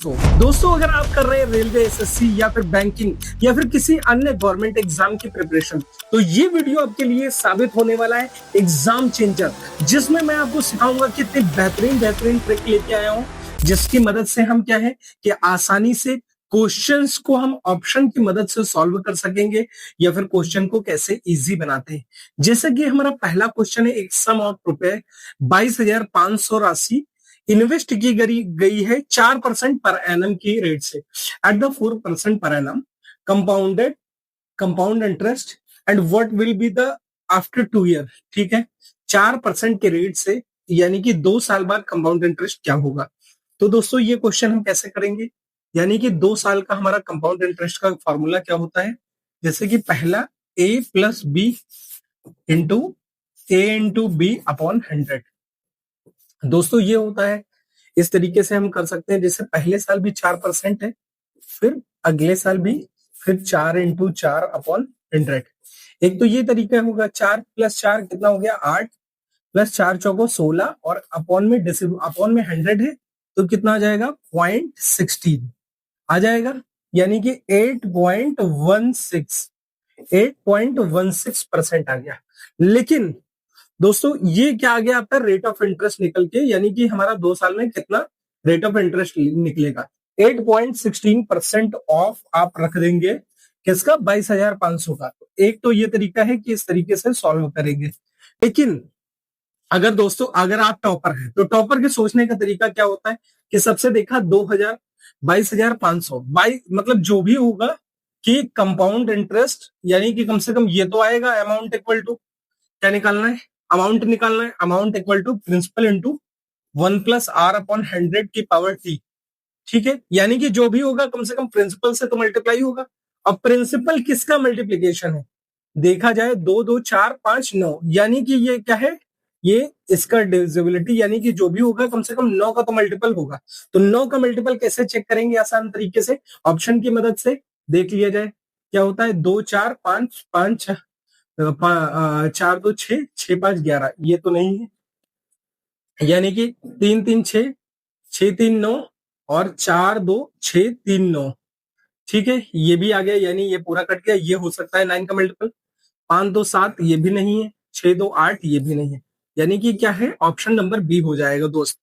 तो दोस्तों, अगर आप कर रहे हैं रेलवे, एसएससी या फिर बैंकिंग या फिर किसी अन्य गवर्नमेंट एग्जाम की प्रिपरेशन, तो ये वीडियो आपके लिए साबित होने वाला है एग्जाम चेंजर, जिसमें मैं आपको सिखाऊंगा कितनी बेहतरीन बेहतरीन ट्रिक लेके आया हूं, जिसकी मदद से हम क्या है कि आसानी से क्वेश्चंस को हम ऑप्शन की मदद से सॉल्व कर सकेंगे या फिर क्वेश्चन को कैसे इजी बनाते हैं। जैसे कि हमारा पहला क्वेश्चन है, एक सम ऑफ रुपए 22,500 राशि इन्वेस्ट की गई है 4% पर एनम की रेट से at the 4% per annum compounded compound interest and what will be the after 2 year. ठीक है, 4% के रेट से यानी कि 2 साल बाद कंपाउंड इंटरेस्ट क्या होगा। तो दोस्तों, ये क्वेश्चन हम कैसे करेंगे, यानी कि 2 साल का हमारा कंपाउंड इंटरेस्ट का फॉर्मूला क्या होता है। जैसे कि पहला a plus b into b upon 100। दोस्तों, ये होता है, इस तरीके से हम कर सकते हैं। जैसे पहले साल भी 4% है, फिर अगले साल भी, फिर 4 × 4 अपॉन 100। एक तो ये तरीका होगा, 4 + 4 कितना हो गया 8, प्लस 4 × 4 = 16 और अपॉन में 100 है तो कितना आ जाएगा 0.16 आ जाएगा, यानी कि 8.16 आ गया। लेकिन दोस्तों, ये क्या आ गया आपका रेट ऑफ इंटरेस्ट निकल के, यानी कि हमारा 2 साल में कितना रेट ऑफ इंटरेस्ट निकलेगा 8.16% ऑफ आप रख देंगे किसका 22,500 का। एक तो ये तरीका है कि इस तरीके से सॉल्व करेंगे। लेकिन अगर दोस्तों, अगर आप टॉपर हैं तो टॉपर के सोचने का तरीका क्या होता है कि सबसे देखा 2,000 22,500 मतलब जो भी होगा कि कंपाउंड इंटरेस्ट, यानी कि कम से कम ये तो आएगा अमाउंट इक्वल टू क्या निकालना है, अमाउंट निकालना है। Amount equal to principal into 1 + R/100 की पावर टी। ठीक है, यानी कि जो भी होगा कम से कम प्रिंसिपल से तो मल्टीप्लाई होगा। अब प्रिंसिपल किसका मल्टीप्लीकेशन है, देखा जाए 2 2 4 5 9, यानी कि ये क्या है, ये इसका डिविजिबिलिटी, यानी कि जो भी होगा कम से कम 9 का तो मल्टीपल होगा। तो 9 का मल्टीपल कैसे चेक करेंगे आसान तरीके से, ऑप्शन की मदद से देख लिया जाए। क्या होता है 2 4 5 5 4 2 6 6 5 11, ये तो नहीं है, यानी कि 3 3 6 6 3 9 और 4 2 6 3 9। ठीक है, ये भी आ गया, यानी ये पूरा कट गया, ये हो सकता है 9 का मल्टीपल। 5 2 7 ये भी नहीं है, 6 2 8 ये भी नहीं है, यानी कि क्या है ऑप्शन नंबर बी हो जाएगा। दोस्त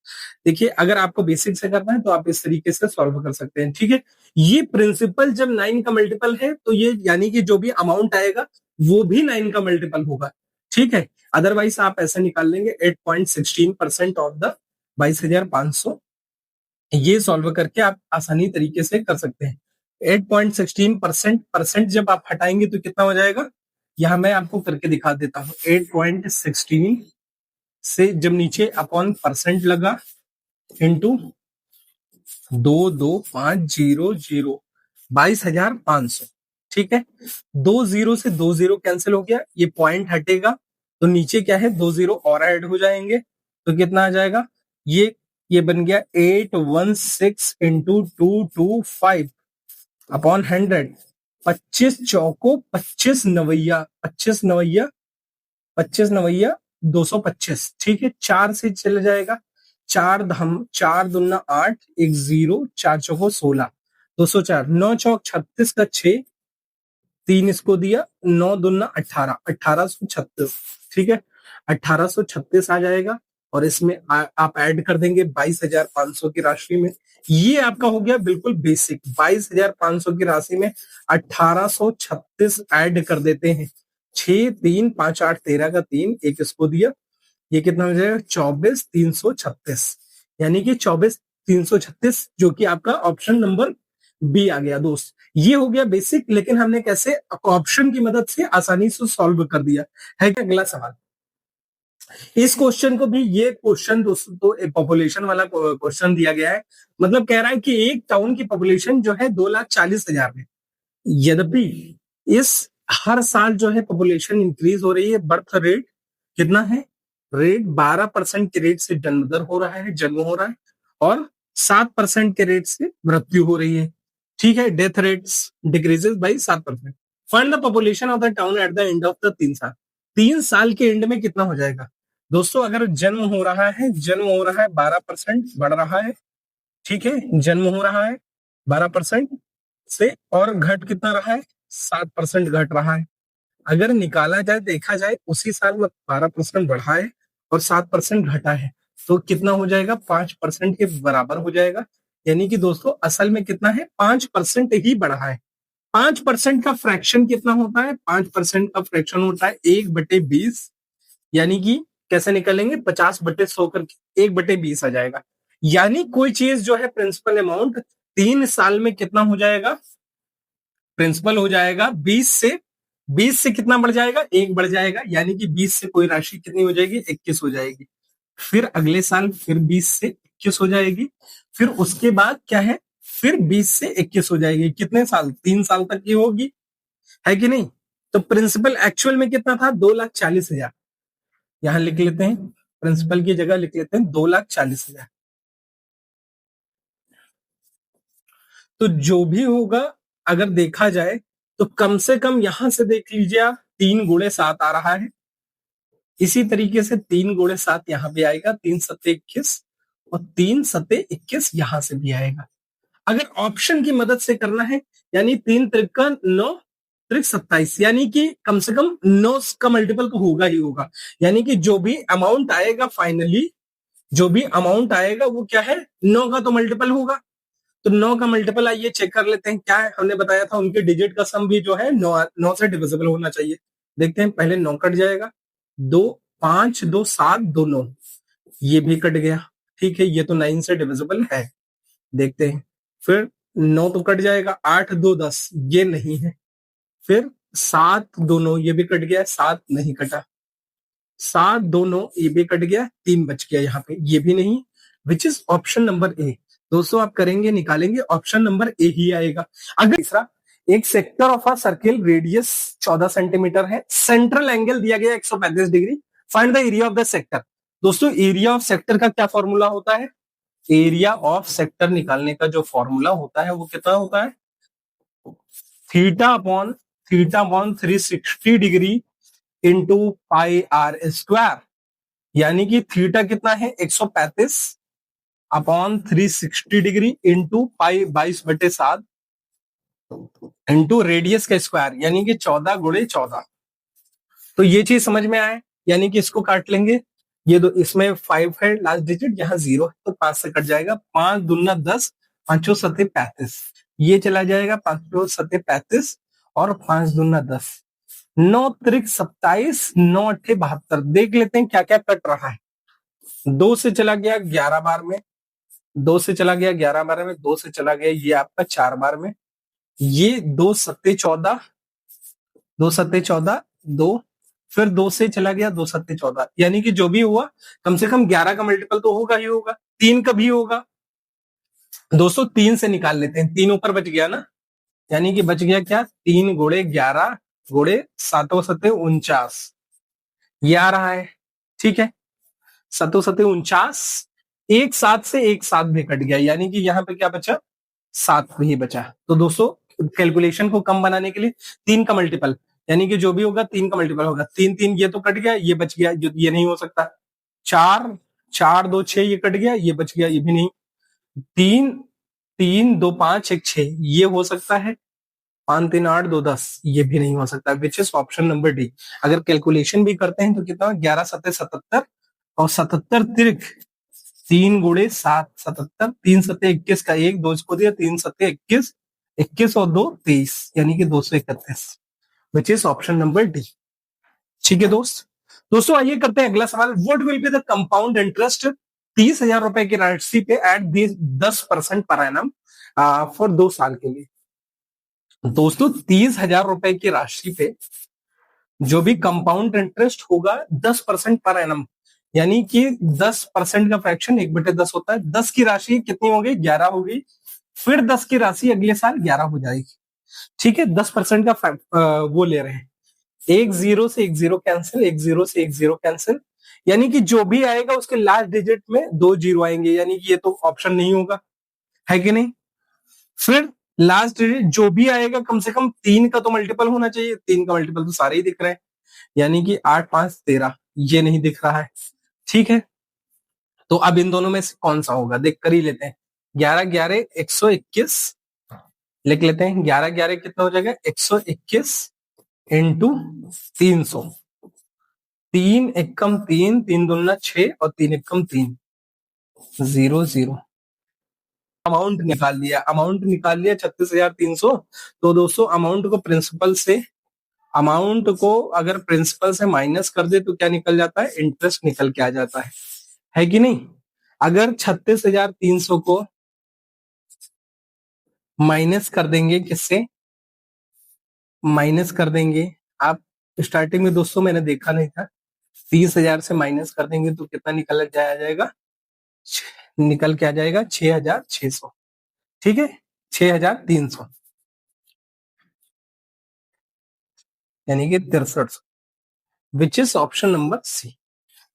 देखिए, अगर आपको बेसिक से करना है तो आप इस तरीके से सॉल्व कर सकते हैं। ठीक है, ये प्रिंसिपल जब 9 का मल्टीपल है तो ये यानी कि जो भी अमाउंट आएगा वो भी 9 का मल्टीपल होगा। ठीक है, अदरवाइज आप ऐसे निकाल लेंगे 8.16% ऑफ द 22,500। ये सॉल्व करके आप आसानी तरीके से कर सकते हैं। 8.16% जब आप हटाएंगे तो कितना हो जाएगा, यहां मैं आपको करके दिखा देता हूं। 8.16 से जब नीचे अपॉन परसेंट लगा इंटू 22,500 22,500। ठीक है, 2 0 से 2 0 कैंसिल हो गया, ये पॉइंट हटेगा तो नीचे क्या है 2 0 और ऐड हो जाएंगे तो कितना आ जाएगा, ये बन गया 816 × 225 अपॉन 100। 25 चौको 25 नवैया 25 नवैया 25 नवैया 225। ठीक है, 4 से चले जाएगा, 4 दूना 8 1 0 4 चौको 16 204 9 चौक 36 का 6 3 इसको दिया 9 दूना 18 1836। ठीक है, 1836 आ जाएगा और इसमें आप ऐड कर देंगे 22,500 की राशि में। ये आपका हो गया बिल्कुल बेसिक। 22,500 की राशि में 1836 ऐड कर देते हैं। 6 3 5 8 13 का 3 एक इसको दिया, ये कितना हो जाएगा 24,336, यानी कि 24,336 जो कि आपका ऑप्शन नंबर बी आ गया। दोस्त, ये हो गया बेसिक, लेकिन हमने कैसे ऑप्शन की मदद से आसानी से सॉल्व कर दिया है। क्या अगला सवाल, इस क्वेश्चन को भी, ये क्वेश्चन दोस्तों तो पॉपुलेशन वाला क्वेश्चन दिया गया है। मतलब कह रहा है कि एक टाउन की पॉपुलेशन जो है 2,40,000 है, यद्यपि इस हर साल जो है पॉपुलेशन इंक्रीज हो रही है, बर्थ रेट कितना है, रेट 12% के रेट से जन्म हो रहा है और 7% के रेट से मृत्यु हो रही है। ठीक है, death rates decreases by 7%। Find the population of the town at the end of the 3 साल। 3 साल के एंड में कितना हो जाएगा। दोस्तों, अगर जन्म हो रहा है 12% बढ़ रहा है, ठीक है, जन्म हो रहा है 12% से और घट कितना रहा है, 7% घट रहा है। अगर निकाला जाए, देखा जाए, उसी साल में 12% बढ़ा है और 7% घटा है, तो कितना हो जाएगा, 5% के बराबर हो जाएगा। यानी कि दोस्तों असल में कितना है, 5% ही बढ़ा है। 5% का फ्रैक्शन कितना होता है, 5% का फ्रैक्शन होता है 1/20। यानी कि कैसे निकलेंगे, 50/100 करके 1/20 आ जाएगा। यानी कोई चीज जो है प्रिंसिपल अमाउंट 3 साल में कितना हो जाएगा, प्रिंसिपल हो जाएगा 20 से कितना बढ़ जाएगा, 1 बढ़ जाएगा। यानी कि 20 से कोई राशि कितनी हो जाएगी, 21 हो जाएगी। फिर अगले साल फिर 20 से 21 हो जाएगी। फिर उसके बाद क्या है, फिर 20 से 21 हो जाएगी। कितने साल, 3 साल तक की होगी, है कि नहीं। तो प्रिंसिपल एक्चुअल में कितना था, 2,40,000। यहां लिख लेते हैं, प्रिंसिपल की जगह लिख लेते हैं 2,40,000। तो जो भी होगा, अगर देखा जाए तो कम से कम यहां से देख लीजिए आप, 3 × 7 आ रहा है। इसी तरीके से 3 × 7 यहां भी आएगा, 3×7 = 21 और 3×7 = 21 यहां से भी आएगा। अगर ऑप्शन की मदद से करना है, यानी 3×3 = 9, 3×27, यानी कि कम से कम 9 का मल्टीपल तो होगा ही होगा। यानी कि जो भी अमाउंट आएगा फाइनली, जो भी अमाउंट आएगा वो क्या है, 9 का तो मल्टीपल होगा। तो 9 का मल्टीपल आइए चेक कर लेते हैं क्या है। हमने बताया था उनके डिजिट का सम भी जो है 9 से डिविजिबल होना चाहिए। देखते हैं, पहले 9 कट जाएगा, 2 5 2 7 2 9, ये भी कट गया। ठीक है, ये तो 9 से डिविजिबल है। देखते हैं, फिर 9 तो कट जाएगा, 8 2 10, ये नहीं है। फिर 7 2 9, ये भी कट गया, 7 नहीं कटा। 7 2 9, ये भी कट गया, 3 बच गया यहाँ पे, ये भी नहीं। विच इज ऑप्शन नंबर ए। दोस्तों आप करेंगे, निकालेंगे, ऑप्शन नंबर ए ही आएगा। अगर तीसरा, एक sector of a circle radius 14 centimetre है, सेंट्रल एंगल दिया गया 135 degree, find the area of the sector. दोस्तों एरिया ऑफ सेक्टर का क्या फॉर्मूला होता है, एरिया ऑफ सेक्टर निकालने का जो फॉर्मूला होता है वो कितना होता है, theta upon 360 degree into pi r square. यानी कि थीटा कितना है, 135/360 degree into pi 22/7 into radius का स्क्वायर, यानी कि 14 × 14। तो ये चीज समझ में आए, यानी कि इसको काट लेंगे। ये दो, इसमें 5 है लास्ट डिजिट, यहाँ 0 है, तो 5 से कट जाएगा। 5 दूना 10, 5 7 35, ये चला जाएगा, 5 7 35 और 5 दूना 10, 9 त्रिक 27, 9 8 72। देख लेते हैं क्या क्या कट रहा है। 2 से चला गया 11 बार में, 2 से चला गया 11 बार में, 2 से चला गया ये आपका 4 बार में, ये 2 7 14, 2 7 14 2, फिर 2 से चला गया 2 7 14। यानी कि जो भी हुआ कम से कम 11 का मल्टीपल तो होगा ही होगा, 3 का भी होगा। दोस्तों 3 से निकाल लेते हैं, 3 ऊपर बच गया ना, यानी कि बच गया क्या, 3 × 11 × 7 7 49, ये आ रहा है। ठीक है, 7 7 49, एक 7 से एक 7 भी कट गया, यानी कि यहाँ पे क्या बचा, 7 ही बचा। तो दोस्तों कैलकुलेशन को कम बनाने के लिए 3 का मल्टीपल, यानी कि जो भी होगा 3 का मल्टीपल होगा। 3 3, ये तो कट गया, ये बच गया, ये नहीं हो सकता। 4 4 2 6, ये कट गया, ये बच गया, ये भी नहीं। 3 3 2 5 1 6, ये हो सकता है। 5 3 8 2 10, ये भी नहीं हो सकता, विच इज ऑप्शन नंबर डी। अगर कैलकुलेशन भी करते हैं तो कितना, 11 7 77 और 77 तिरक 3 × 7 77, 3 7 21 का 1 2 को दिया, 3 7 21, 21 और 2 23, यानी कि 231, विच इज ऑप्शन नंबर डी। ठीक है दोस्तों आइए करते हैं अगला सवाल। What will be the compound interest 30,000 रुपए की राशि पे एट 10% पर एनम फॉर 2 साल के लिए। दोस्तों 30,000 रुपए की राशि पे जो भी कंपाउंड इंटरेस्ट होगा 10% पर एनम, यानी कि 10% का फ्रैक्शन 1/10 होता है। 10 की राशि कितनी हो गई, 11 हो गई। फिर 10 की राशि अगले साल 11 हो जाएगी। ठीक है, 10% का वो ले रहे हैं। एक 0 से एक 0 कैंसिल, एक 0 से एक 0 कैंसिल, यानी कि जो भी आएगा उसके लास्ट डिजिट में 2 0 आएंगे, यानी कि ये तो ऑप्शन नहीं होगा, है कि नहीं। फिर लास्ट डिजिट जो भी आएगा कम से कम 3 का तो मल्टीपल होना चाहिए, 3 का मल्टीपल तो सारे ही दिख रहे हैं, यानी कि 8 5 13, ये नहीं दिख रहा है। ठीक है, तो अब इन दोनों में से कौन सा होगा देख कर ही लेते हैं। 11 11 121 लिख लेते हैं। 11 11 कितना हो जाएगा? 121 इंटू 300। 3 एकम 3, 3 दूना 6 और 3 एकम 3, 0 0। अमाउंट निकाल लिया, अमाउंट निकाल लिया 36,300। तो दोस्तों अमाउंट को प्रिंसिपल से, अमाउंट को अगर प्रिंसिपल से माइनस कर दे तो क्या निकल जाता है? इंटरेस्ट निकल के आ जाता है कि नहीं? अगर 36,300 को माइनस कर देंगे, किससे माइनस कर देंगे? आप स्टार्टिंग में दोस्तों मैंने देखा नहीं था, 30,000 से माइनस कर देंगे तो कितना निकल जाएगा? निकल के आ जाएगा 6,600। ठीक है, 6,300 यानी कि 63, which is option number C.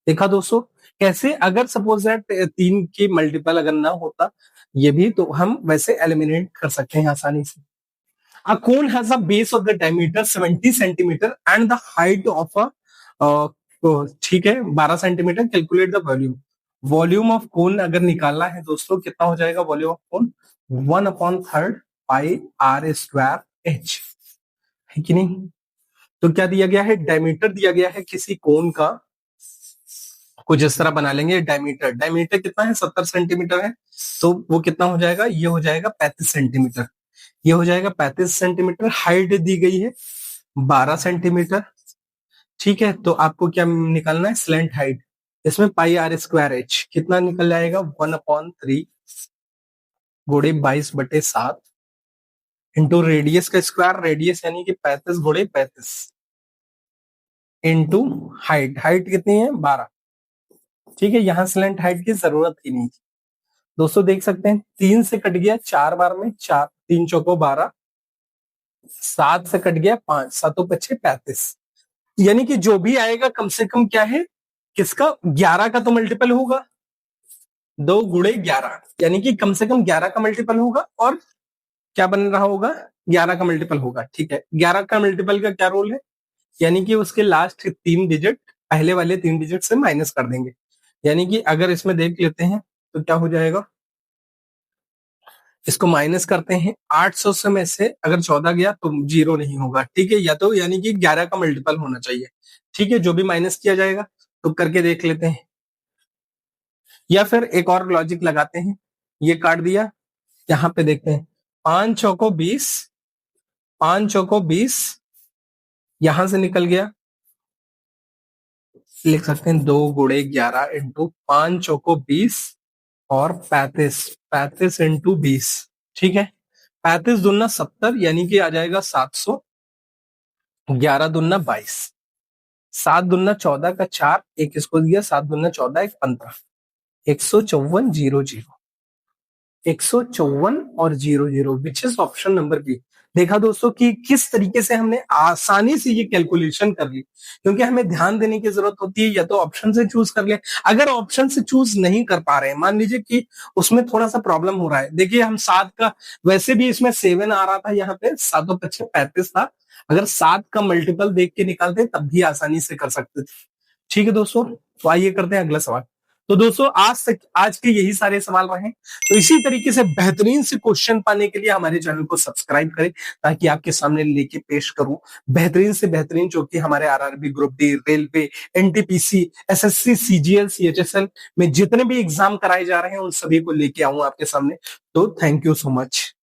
देखा दोस्तों कैसे? अगर सपोज दैट 3 की मल्टीपल अगर ना होता ये भी, तो हम वैसे एलिमिनेट कर सकते हैं आसानी से। A cone has a base of the diameter 70 centimetre and the height of a ठीक है 12 centimetre. Calculate the volume. Volume of cone अगर निकालना है दोस्तों, कितना हो जाएगा volume of cone? 1/3 pi r square h, है कि नहीं? तो क्या दिया गया है? डायमीटर दिया गया है किसी कोन का, कुछ इस तरह बना लेंगे। डायमीटर, डायमीटर कितना है? 70 सेंटीमीटर है। तो वो कितना हो जाएगा? ये हो जाएगा 35 सेंटीमीटर। ये हो जाएगा 35 सेंटीमीटर। हाइट दी गई है 12 सेंटीमीटर। ठीक है, तो आपको क्या निकालना है? Slant height. इसमें पाई आर स्क्वायर एच कितना निकल जाएगा? 1/3 गुणे 22/7 इंटू रेडियस का स्क्वायर, रेडियस यानी कि 35 गुणे 35 इंटू हाइट। हाइट कितनी है? 12। ठीक है, यहां स्लैंट हाइट की जरूरत ही नहीं। दोस्तों देख सकते हैं 3 से कट गया 4 बार में, 4 3 चौको 12, 7 से कट गया 5, 7 5 35। यानी कि जो भी आएगा कम से कम क्या है? किसका? 11 का तो मल्टीपल होगा, 2 गुणे 11, यानी कि कम से कम 11 का मल्टीपल होगा। और क्या बन रहा होगा? 11 का मल्टीपल होगा। ठीक है, 11 का मल्टीपल का क्या रोल है? यानी कि उसके लास्ट 3 डिजिट पहले वाले 3 डिजिट से माइनस कर देंगे। यानी कि अगर इसमें देख लेते हैं तो क्या हो जाएगा? इसको माइनस करते हैं, 800 से में से अगर 14 गया तो 0 नहीं होगा। ठीक है, या तो यानी कि 11 का मल्टीपल होना चाहिए। ठीक है, जो भी माइनस किया जाएगा तो करके देख लेते हैं, या फिर एक और लॉजिक लगाते हैं। ये काट दिया, यहां पे देखते हैं 5 चौको 20, 5 चौको 20 यहां से निकल गया। लिख सकते हैं 2 गुणे 11 इंटू 5 चौको 20 और 35, 35 इंटू 20। ठीक है, 35 दूना 70 यानी कि आ जाएगा 700, 11 दूना 22, 7 दूना 14 का 4, एक इसको दिया, 7 दूना 14 एक 15, 154 0 0, 154 और 0 0, which is option number B. देखा दोस्तों कि किस तरीके से हमने आसानी से ये कैलकुलेशन कर ली, क्योंकि हमें ध्यान देने की जरूरत होती है। या तो ऑप्शन से चूज कर ले, अगर ऑप्शन से चूज नहीं कर पा रहे हैं, मान लीजिए कि उसमें थोड़ा सा प्रॉब्लम हो रहा है। देखिए हम 7 का, वैसे भी इसमें 7 आ रहा था, यहाँ पे 7 25 35 था। अगर 7 का मल्टीपल देख के निकालते तब भी आसानी से कर सकते थे। ठीक है दोस्तों, तो आइए करते हैं अगला सवाल। तो दोस्तों आज के यही सारे सवाल रहे। तो इसी तरीके से बेहतरीन से क्वेश्चन पाने के लिए हमारे चैनल को सब्सक्राइब करें, ताकि आपके सामने लेके पेश करूं बेहतरीन से बेहतरीन, जो कि हमारे RRB, group D, railway, NTPC, SSC, CGL, CHSL में जितने भी एग्जाम कराए जा रहे हैं उन सभी को लेके आऊं आपके सामने। तो थैंक यू सो मच।